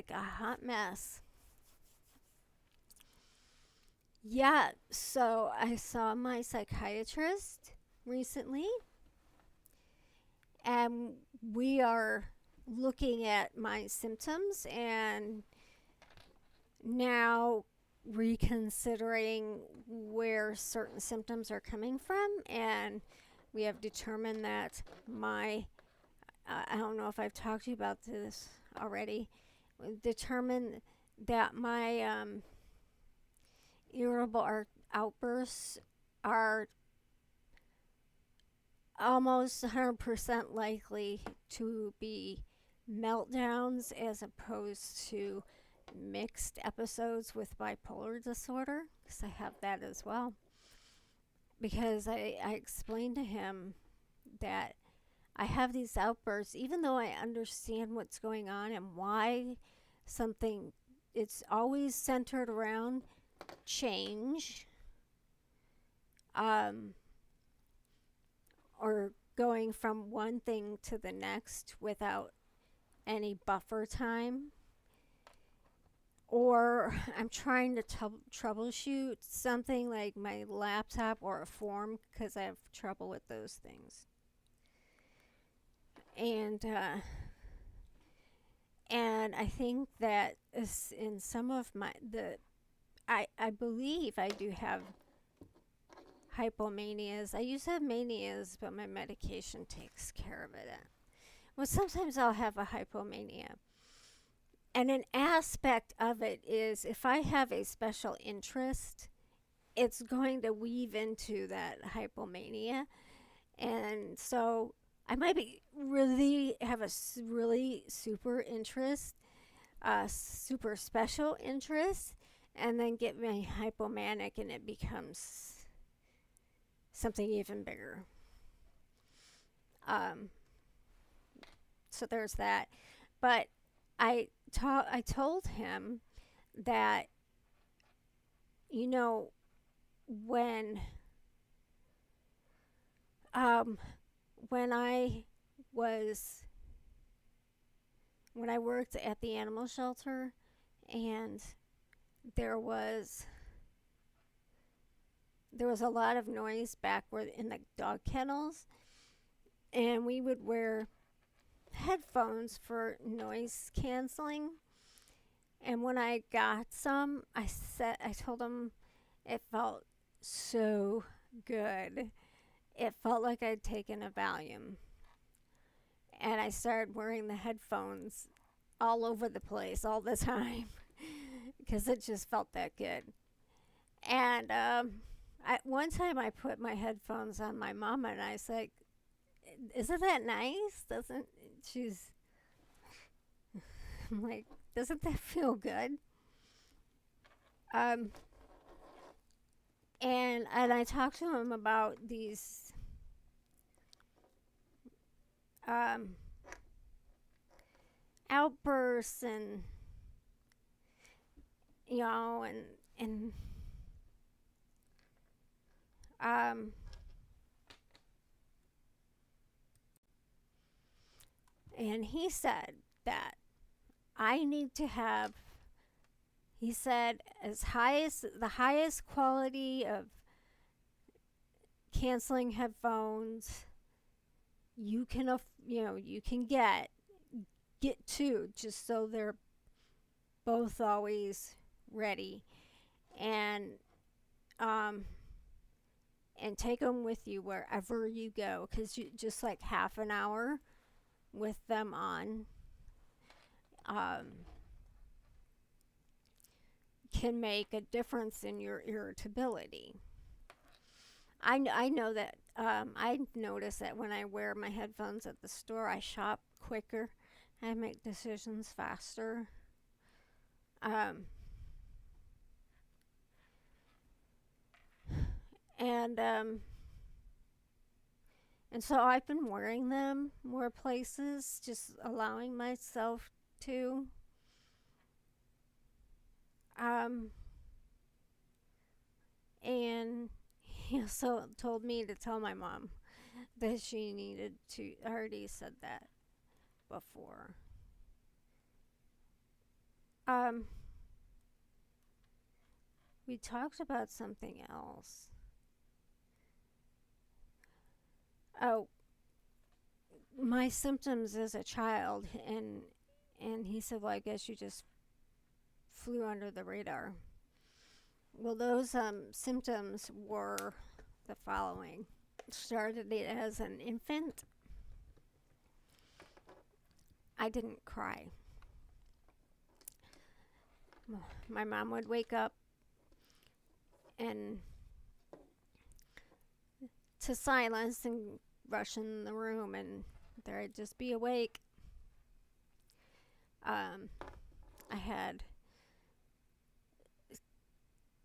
like a hot mess. Yeah, so I saw my psychiatrist recently, and we are looking at my symptoms and now reconsidering where certain symptoms are coming from. And we have determined that my, I don't know if I've talked to you about this already, determined that my irritable outbursts are almost 100% likely to be meltdowns as opposed to mixed episodes with bipolar disorder, because I have that as well. Because I explained to him that I have these outbursts, even though I understand what's going on and why something, it's always centered around change, um, or going from one thing to the next without any buffer time. Or I'm trying to troubleshoot something like my laptop or a form because I have trouble with those things. And I think that in some of I believe I do have hypomanias. I used to have manias, but my medication takes care of it. Well, sometimes I'll have a hypomania. And an aspect of it is if I have a special interest, it's going to weave into that hypomania. And so I might be really have a really super interest, super special interest, and then get me hypomanic and it becomes something even bigger. Um, so there's that. But I told him that, you know, when um, when I was when I worked at the animal shelter, and there was there was a lot of noise back where in the dog kennels, and we would wear headphones for noise canceling. And when I got some, I told him it felt so good. It felt like I'd taken a Valium. And I started wearing the headphones all over the place all the time because it just felt that good. And one time I put my headphones on my mama and I said, "Isn't that nice? Doesn't she's?" I'm like, "Doesn't that feel good?" Um, and I talked to him about these um, outbursts and and um, and he said that I need to have. He said as high as the highest quality of canceling headphones you can you can get two, just so they're both always ready, and um and take them with you wherever you go, because you just like half an hour with them on um can make a difference in your irritability. I know that I notice that when I wear my headphones at the store, I shop quicker. I make decisions faster. Um, and and so I've been wearing them more places, just allowing myself to. Um, and he also told me to tell my mom that she needed to. I already said that before. Um, we talked about something else. Oh, my symptoms as a child, and he said, "Well, I guess you just flew under the radar." Well, those symptoms were the following. Started it as an infant. I didn't cry. My mom would wake up and to silence and rush in the room, and there I'd just be awake. I had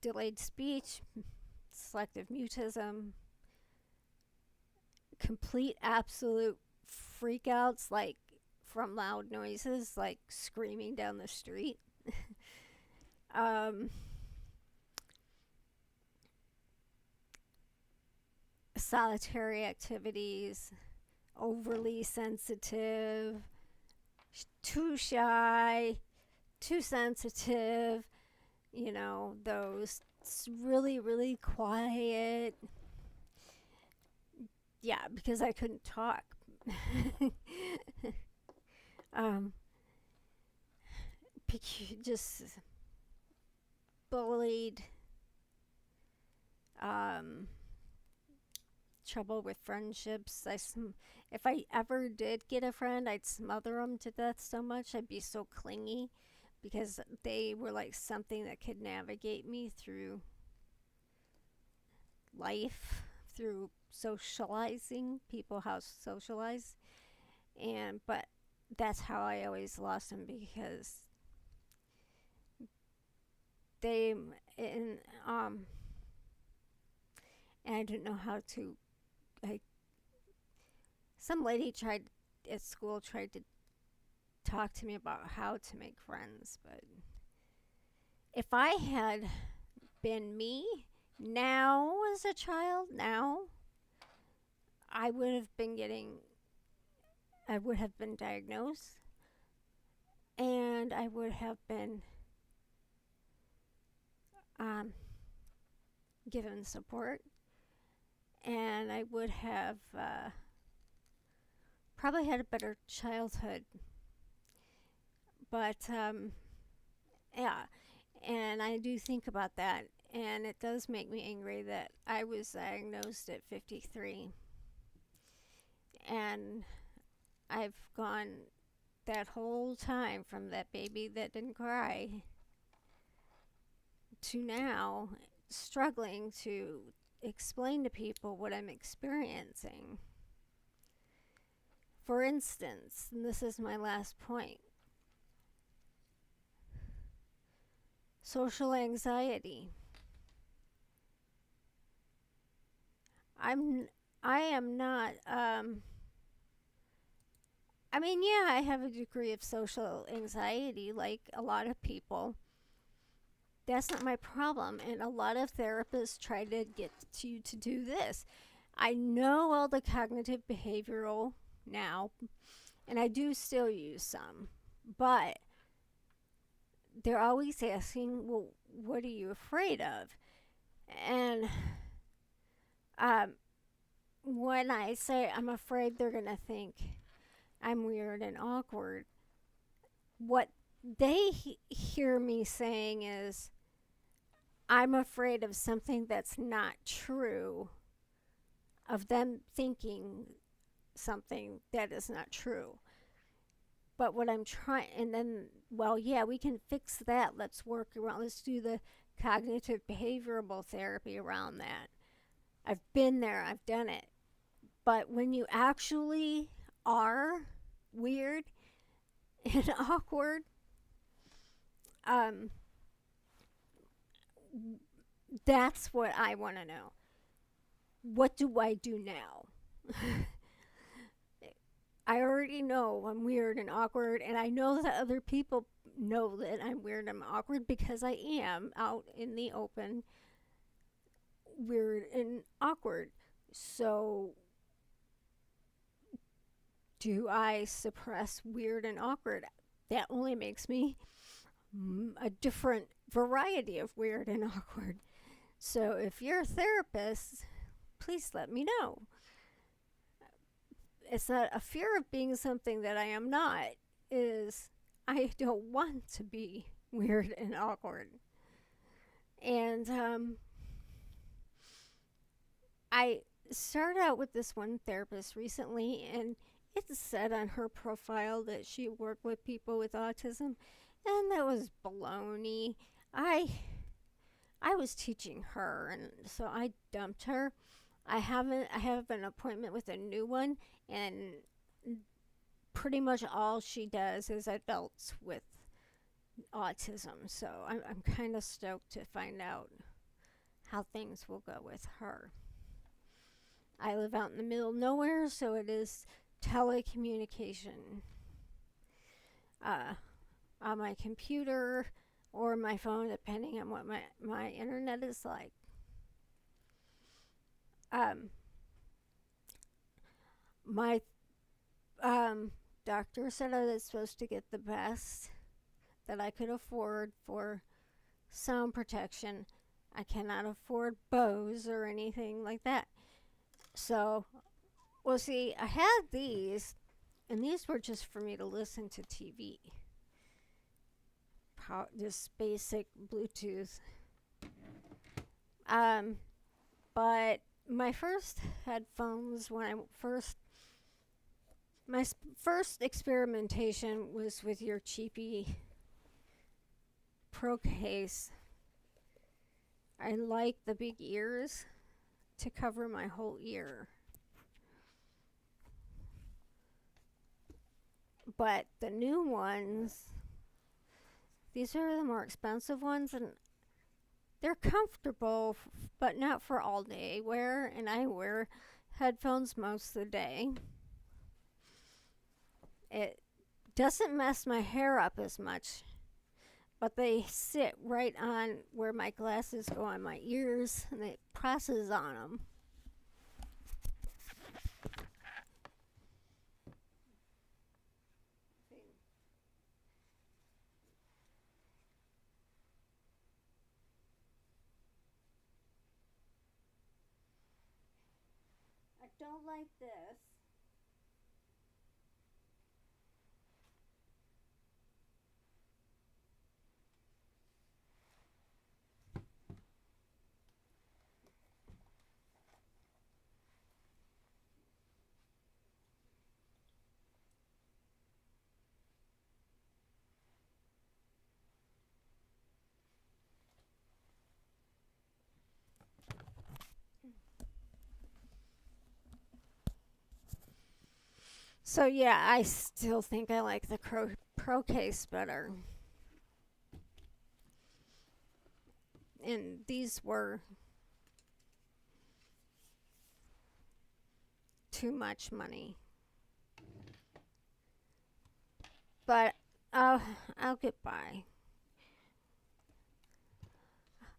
delayed speech, selective mutism, complete absolute freakouts, like from loud noises, like screaming down the street. um, Solitary activities, overly sensitive, too shy, too sensitive, those really, really quiet. Yeah, because I couldn't talk. um, just bullied, um, trouble with friendships. If I ever did get a friend, I'd smother them to death so much. I'd be so clingy because they were like something that could navigate me through life, through socializing, people how to socialize. But that's how I always lost them, because they um and I didn't know how to. I Some lady tried at school tried to talk to me about how to make friends, but if I had been me now as a child, I would have been getting I would have been diagnosed, and I would have been um, given support, and I would have probably had a better childhood. But yeah, and I do think about that, and it does make me angry that I was diagnosed at 53, and I've gone that whole time from that baby that didn't cry to now struggling to explain to people what I'm experiencing. For instance, and this is my last point, social anxiety. I am not I mean, yeah, I have a degree of social anxiety like a lot of people. That's not my problem, and a lot of therapists try to get you to do this. I know all the cognitive behavioral now, and I do still use some, but they're always asking, well, what are you afraid of? And um, when I say I'm afraid they're going to think I'm weird and awkward, what they hear me saying is, I'm afraid of something that's not true, of them thinking something that is not true. But what I'm trying, and then, well, yeah, we can fix that. Let's work around, let's do the cognitive behavioral therapy around that. I've been there, I've done it. But when you actually are weird and awkward, that's what I want to know. What do I do now? I already know I'm weird and awkward, and I know that other people know that I'm weird and awkward because I am out in the open, weird and awkward. So, do I suppress weird and awkward? That only makes me a different variety of weird and awkward. So if you're a therapist, please let me know. It's not a fear of being something that I am not, is I don't want to be weird and awkward. And I started out with this one therapist recently, and it said on her profile that she worked with people with autism, and that was baloney. I was teaching her, and so I dumped her. I have an appointment with a new one, and pretty much all she does is adults with autism. So I'm kind of stoked to find out how things will go with her. I live out in the middle of nowhere, so it is telecommunication on my computer or my phone, depending on what my internet is like. My doctor said I was supposed to get the best that I could afford for sound protection. I cannot afford Bose or anything like that. So, well, see, I had these, and these were just for me to listen to TV. Just basic Bluetooth. But my first headphones, my first experimentation was with your cheapy Pro case. I like the big ears to cover my whole ear. But the new ones, these are the more expensive ones, and they're comfortable, but not for all day wear, and I wear headphones most of the day. It doesn't mess my hair up as much, but they sit right on where my glasses go on my ears, and it presses on them. I don't like this. So yeah, I still think I like the Pro case better. And these were too much money. But I'll get by.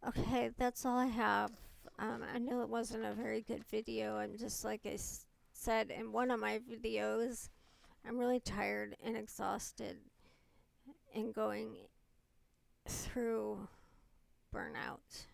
Okay, that's all I have. I know it wasn't a very good video. I'm just like I said in one of my videos, I'm really tired and exhausted and going through burnout.